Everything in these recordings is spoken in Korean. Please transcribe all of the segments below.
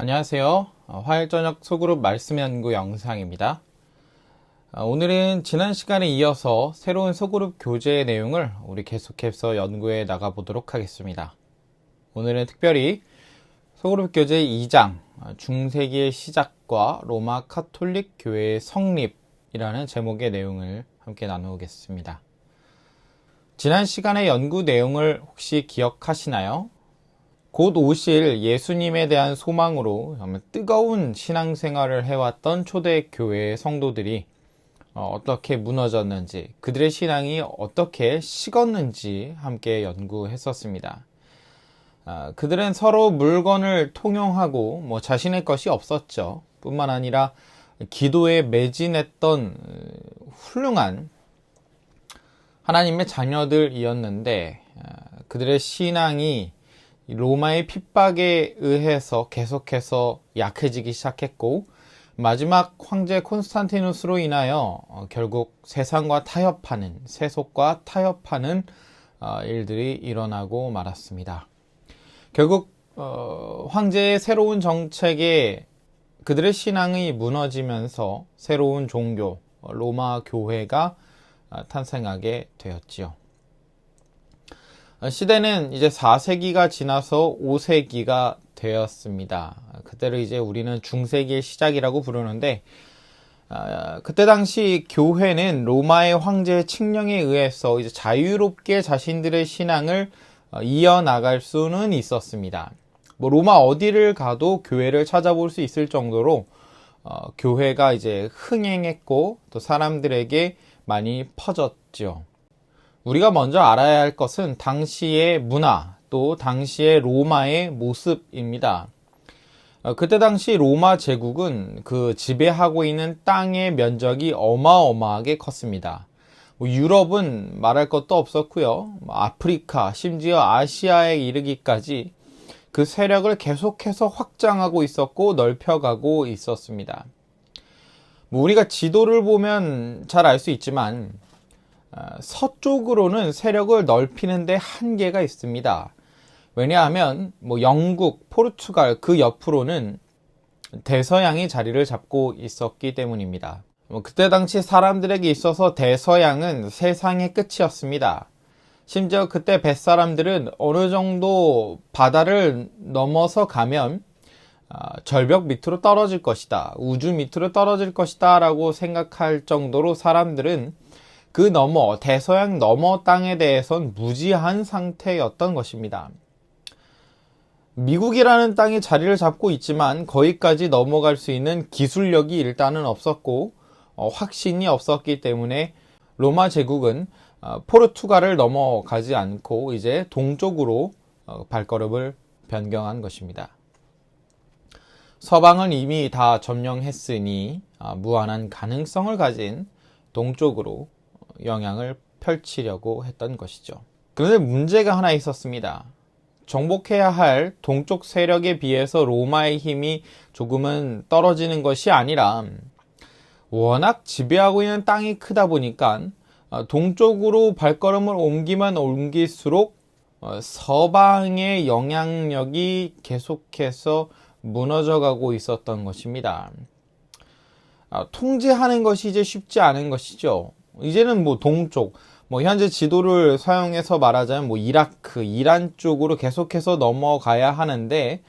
안녕하세요. 화요일저녁 소그룹 말씀연구 영상입니다. 오늘은 지난 시간에 이어서 새로운 소그룹 교재의 내용을 우리 계속해서 연구해 나가보도록 하겠습니다. 오늘은 특별히 소그룹 교재 2장 중세기의 시작과 로마 카톨릭 교회의 성립이라는 제목의 내용을 함께 나누겠습니다. 지난 시간의 연구 내용을 혹시 기억하시나요? 곧 오실 예수님에 대한 소망으로 뜨거운 신앙생활을 해왔던 초대 교회의 성도들이 어떻게 무너졌는지, 그들의 신앙이 어떻게 식었는지 함께 연구했었습니다. 그들은 서로 물건을 통용하고 자신의 것이 없었죠. 뿐만 아니라 기도에 매진했던 훌륭한 하나님의 자녀들이었는데 그들의 신앙이 로마의 핍박에 의해서 계속해서 약해지기 시작했고 마지막 황제 콘스탄티누스로 인하여 결국 세상과 타협하는, 세속과 타협하는 일들이 일어나고 말았습니다. 결국 황제의 새로운 정책에 그들의 신앙이 무너지면서 새로운 종교, 로마 교회가 탄생하게 되었지요. 시대는 이제 4세기가 지나서 5세기가 되었습니다. 그때를 이제 우리는 중세기의 시작이라고 부르는데 그때 당시 교회는 로마의 황제의 칙령에 의해서 이제 자유롭게 자신들의 신앙을 이어나갈 수는 있었습니다. 로마 어디를 가도 교회를 찾아볼 수 있을 정도로 교회가 이제 흥행했고 또 사람들에게 많이 퍼졌죠. 우리가 먼저 알아야 할 것은 당시의 문화, 또 당시의 로마의 모습입니다. 그때 당시 로마 제국은 그 지배하고 있는 땅의 면적이 어마어마하게 컸습니다. 유럽은 말할 것도 없었고요. 아프리카, 심지어 아시아에 이르기까지 그 세력을 계속해서 확장하고 있었고 넓혀가고 있었습니다. 우리가 지도를 보면 잘 알 수 있지만 서쪽으로는 세력을 넓히는데 한계가 있습니다. 왜냐하면 영국, 포르투갈 그 옆으로는 대서양이 자리를 잡고 있었기 때문입니다. 그때 당시 사람들에게 있어서 대서양은 세상의 끝이었습니다. 심지어 그때 뱃사람들은 어느 정도 바다를 넘어서 가면 절벽 밑으로 떨어질 것이다, 우주 밑으로 떨어질 것이다 라고 생각할 정도로 사람들은 그 너머, 대서양 너머 땅에 대해선 무지한 상태였던 것입니다. 미국이라는 땅이 자리를 잡고 있지만 거기까지 넘어갈 수 있는 기술력이 일단은 없었고 확신이 없었기 때문에 로마 제국은 포르투갈을 넘어가지 않고 이제 동쪽으로 발걸음을 변경한 것입니다. 서방은 이미 다 점령했으니 무한한 가능성을 가진 동쪽으로 영향을 펼치려고 했던 것이죠. 그런데 문제가 하나 있었습니다. 정복해야 할 동쪽 세력에 비해서 로마의 힘이 조금은 떨어지는 것이 아니라 워낙 지배하고 있는 땅이 크다 보니까 동쪽으로 발걸음을 옮기면 옮길수록 서방의 영향력이 계속해서 무너져가고 있었던 것입니다. 통제하는 것이 이제 쉽지 않은 것이죠. 이제는 동쪽, 현재 지도를 사용해서 말하자면 이라크, 이란 쪽으로 계속해서 넘어가야 하는데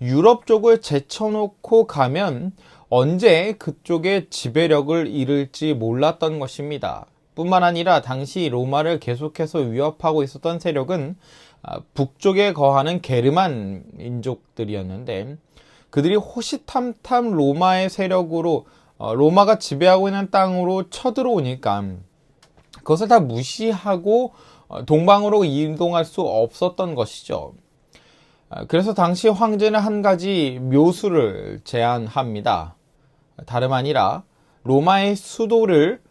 유럽 쪽을 제쳐놓고 가면 언제 그쪽에 지배력을 잃을지 몰랐던 것입니다. 뿐만 아니라 당시 로마를 계속해서 위협하고 있었던 세력은 북쪽에 거하는 게르만 민족들이었는데 그들이 호시탐탐 로마의 세력으로 로마가 지배하고 있는 땅으로 쳐들어오니까 그것을 다 무시하고 동방으로 이동할 수 없었던 것이죠. 그래서 당시 황제는 한 가지 묘수를 제안합니다. 다름 아니라 로마의 수도를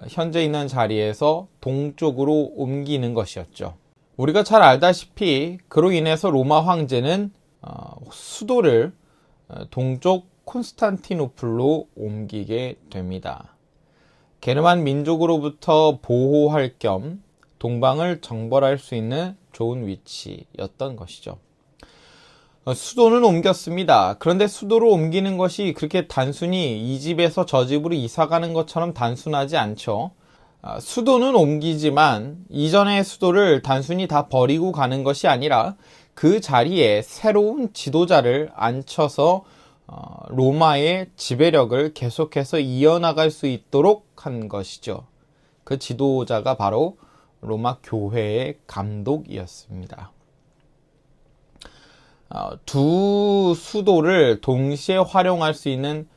현재 있는 자리에서 동쪽으로 옮기는 것이었죠. 우리가 잘 알다시피 그로 인해서 로마 황제는 수도를 동쪽 콘스탄티노플로 옮기게 됩니다. 게르만 민족으로부터 보호할 겸 동방을 정벌할 수 있는 좋은 위치였던 것이죠. 수도는 옮겼습니다. 그런데 수도를 옮기는 것이 그렇게 단순히 이 집에서 저 집으로 이사 가는 것처럼 단순하지 않죠. 수도는 옮기지만 이전의 수도를 단순히 다 버리고 가는 것이 아니라 그 자리에 새로운 지도자를 앉혀서 로마의 지배력을 계속해서 이어나갈 수 있도록 한 것이죠. 그 지도자가 바로 로마 교회의 감독이었습니다. 두 수도를 동시에 활용할 수 있는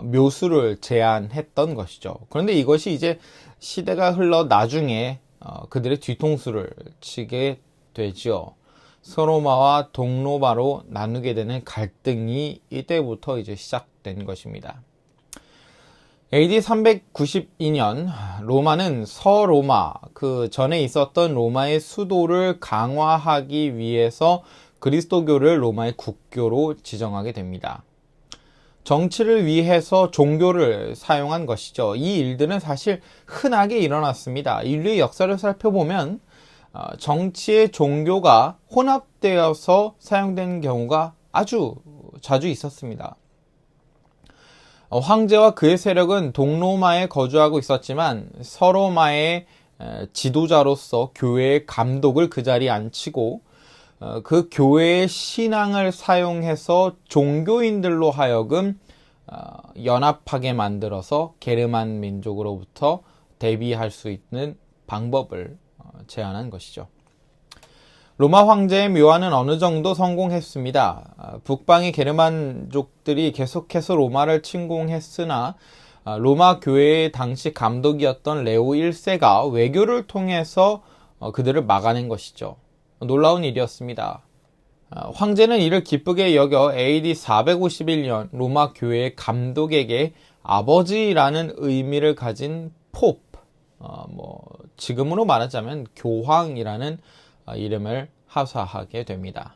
묘수를 제안했던 것이죠. 그런데 이것이 이제 시대가 흘러 나중에 그들의 뒤통수를 치게 되죠. 서로마와 동로마로 나누게 되는 갈등이 이때부터 이제 시작된 것입니다. AD 392년 로마는 서로마, 그 전에 있었던 로마의 수도를 강화하기 위해서 그리스도교를 로마의 국교로 지정하게 됩니다. 정치를 위해서 종교를 사용한 것이죠. 이 일들은 사실 흔하게 일어났습니다. 인류의 역사를 살펴보면 정치의 종교가 혼합되어서 사용된 경우가 아주 자주 있었습니다. 황제와 그의 세력은 동로마에 거주하고 있었지만 서로마의 지도자로서 교회의 감독을 그 자리에 앉히고 그 교회의 신앙을 사용해서 종교인들로 하여금 연합하게 만들어서 게르만 민족으로부터 대비할 수 있는 방법을 제안한 것이죠. 로마 황제의 묘안은 어느 정도 성공했습니다. 북방의 게르만족들이 계속해서 로마를 침공했으나 로마 교회의 당시 감독이었던 레오 1세가 외교를 통해서 그들을 막아낸 것이죠. 놀라운 일이었습니다. 황제는 이를 기쁘게 여겨 AD 451년 로마 교회의 감독에게 아버지라는 의미를 가진 포프, 지금으로 말하자면 교황이라는 이름을 하사하게 됩니다.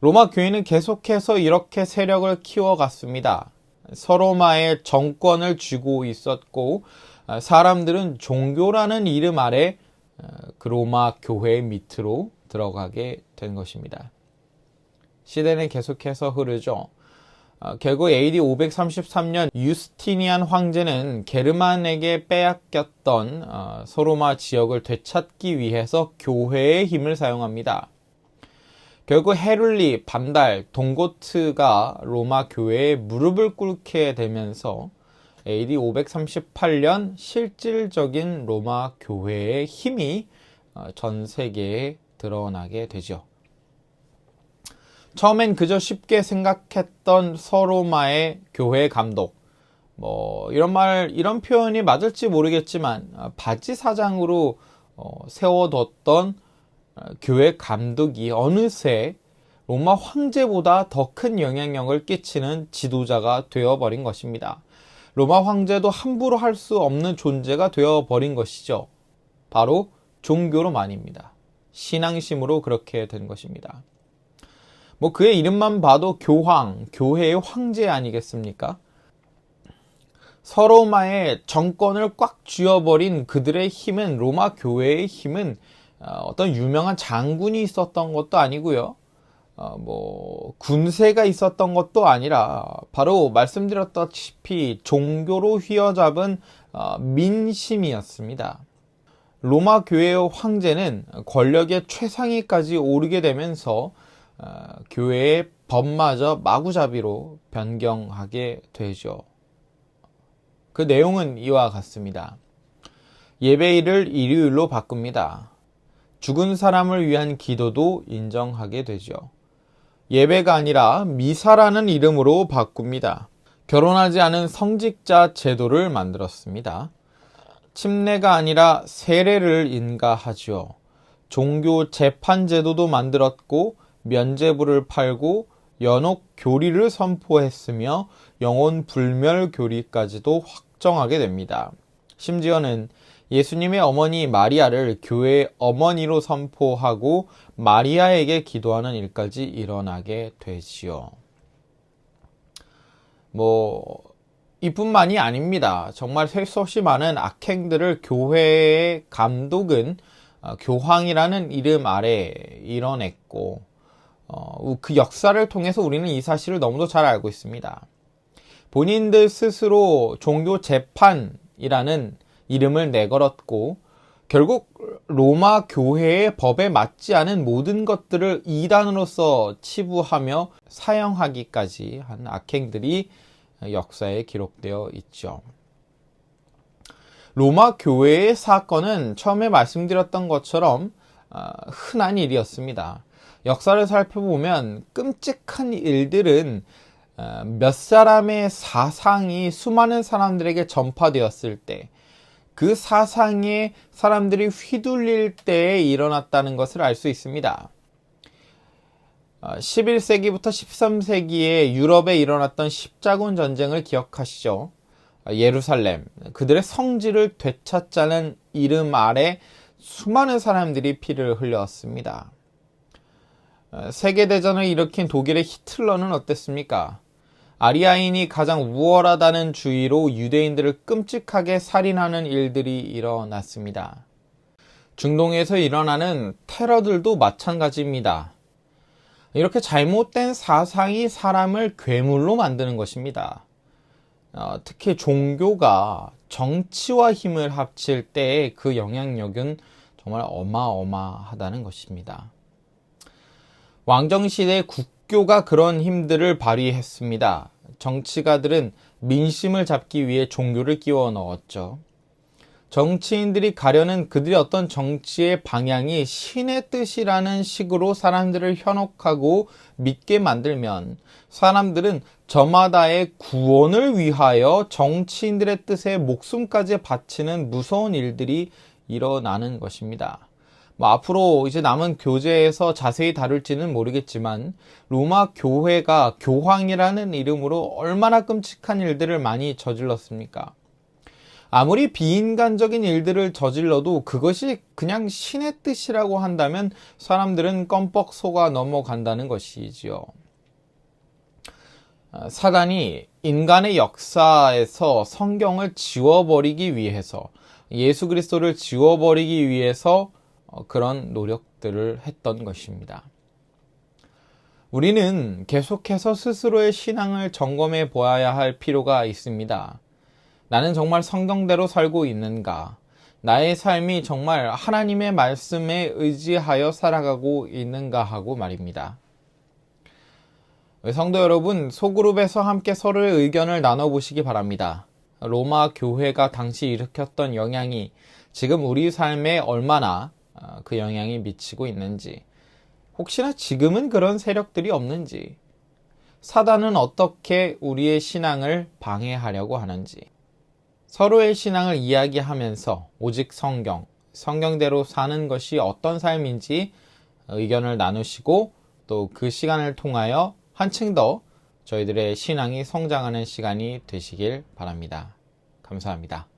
로마 교회는 계속해서 이렇게 세력을 키워갔습니다. 서로마의 정권을 쥐고 있었고 사람들은 종교라는 이름 아래 그 로마 교회 밑으로 들어가게 된 것입니다. 시대는 계속해서 흐르죠. 결국 AD 533년 유스티니안 황제는 게르만에게 빼앗겼던 서로마 지역을 되찾기 위해서 교회의 힘을 사용합니다. 결국 헤룰리, 반달, 동고트가 로마 교회에 무릎을 꿇게 되면서 AD 538년 실질적인 로마 교회의 힘이 전 세계에 드러나게 되죠. 처음엔 그저 쉽게 생각했던 서로마의 교회 감독, 이런 표현이 맞을지 모르겠지만 바지 사장으로 세워뒀던 교회 감독이 어느새 로마 황제보다 더 큰 영향력을 끼치는 지도자가 되어버린 것입니다. 로마 황제도 함부로 할 수 없는 존재가 되어버린 것이죠. 바로 종교로만입니다. 신앙심으로 그렇게 된 것입니다. 그의 이름만 봐도 교황, 교회의 황제 아니겠습니까? 서로마의 정권을 꽉 쥐어버린 그들의 힘은, 로마 교회의 힘은 어떤 유명한 장군이 있었던 것도 아니고요. 군세가 있었던 것도 아니라 바로 말씀드렸다시피 종교로 휘어잡은 민심이었습니다. 로마 교회의 황제는 권력의 최상위까지 오르게 되면서 교회의 법마저 마구잡이로 변경하게 되죠. 그 내용은 이와 같습니다. 예배일을 일요일로 바꿉니다. 죽은 사람을 위한 기도도 인정하게 되죠. 예배가 아니라 미사라는 이름으로 바꿉니다. 결혼하지 않은 성직자 제도를 만들었습니다. 침례가 아니라 세례를 인가하죠. 종교 재판 제도도 만들었고 면죄부를 팔고 연옥 교리를 선포했으며 영혼 불멸 교리까지도 확정하게 됩니다. 심지어는 예수님의 어머니 마리아를 교회의 어머니로 선포하고 마리아에게 기도하는 일까지 일어나게 되지요. 이뿐만이 아닙니다. 정말 셀 수 없이 많은 악행들을 교회의 감독은 교황이라는 이름 아래 이뤄냈고 그 역사를 통해서 우리는 이 사실을 너무도 잘 알고 있습니다. 본인들 스스로 종교 재판이라는 이름을 내걸었고 결국 로마 교회의 법에 맞지 않은 모든 것들을 이단으로서 치부하며 사형하기까지 한 악행들이 역사에 기록되어 있죠. 로마 교회의 사건은 처음에 말씀드렸던 것처럼 흔한 일이었습니다. 역사를 살펴보면 끔찍한 일들은 몇 사람의 사상이 수많은 사람들에게 전파되었을 때 그 사상에 사람들이 휘둘릴 때에 일어났다는 것을 알 수 있습니다. 11세기부터 13세기에 유럽에 일어났던 십자군 전쟁을 기억하시죠? 예루살렘, 그들의 성지를 되찾자는 이름 아래 수많은 사람들이 피를 흘렸습니다. 세계대전을 일으킨 독일의 히틀러는 어땠습니까? 아리아인이 가장 우월하다는 주의로 유대인들을 끔찍하게 살인하는 일들이 일어났습니다. 중동에서 일어나는 테러들도 마찬가지입니다. 이렇게 잘못된 사상이 사람을 괴물로 만드는 것입니다. 특히 종교가 정치와 힘을 합칠 때 그 영향력은 정말 어마어마하다는 것입니다. 왕정시대 국교가 그런 힘들을 발휘했습니다. 정치가들은 민심을 잡기 위해 종교를 끼워 넣었죠. 정치인들이 가려는 그들의 어떤 정치의 방향이 신의 뜻이라는 식으로 사람들을 현혹하고 믿게 만들면 사람들은 저마다의 구원을 위하여 정치인들의 뜻에 목숨까지 바치는 무서운 일들이 일어나는 것입니다. 앞으로 이제 남은 교재에서 자세히 다룰지는 모르겠지만 로마 교회가 교황이라는 이름으로 얼마나 끔찍한 일들을 많이 저질렀습니까? 아무리 비인간적인 일들을 저질러도 그것이 그냥 신의 뜻이라고 한다면 사람들은 껌뻑 속아 넘어간다는 것이지요. 사단이 인간의 역사에서 성경을 지워버리기 위해서, 예수 그리스도를 지워버리기 위해서 그런 노력들을 했던 것입니다. 우리는 계속해서 스스로의 신앙을 점검해 보아야 할 필요가 있습니다. 나는 정말 성경대로 살고 있는가? 나의 삶이 정말 하나님의 말씀에 의지하여 살아가고 있는가 하고 말입니다. 성도 여러분, 소그룹에서 함께 서로의 의견을 나눠보시기 바랍니다. 로마 교회가 당시 일으켰던 영향이 지금 우리 삶에 얼마나 그 영향이 미치고 있는지, 혹시나 지금은 그런 세력들이 없는지, 사단은 어떻게 우리의 신앙을 방해하려고 하는지, 서로의 신앙을 이야기하면서 오직 성경대로 사는 것이 어떤 삶인지 의견을 나누시고 또 그 시간을 통하여 한층 더 저희들의 신앙이 성장하는 시간이 되시길 바랍니다. 감사합니다.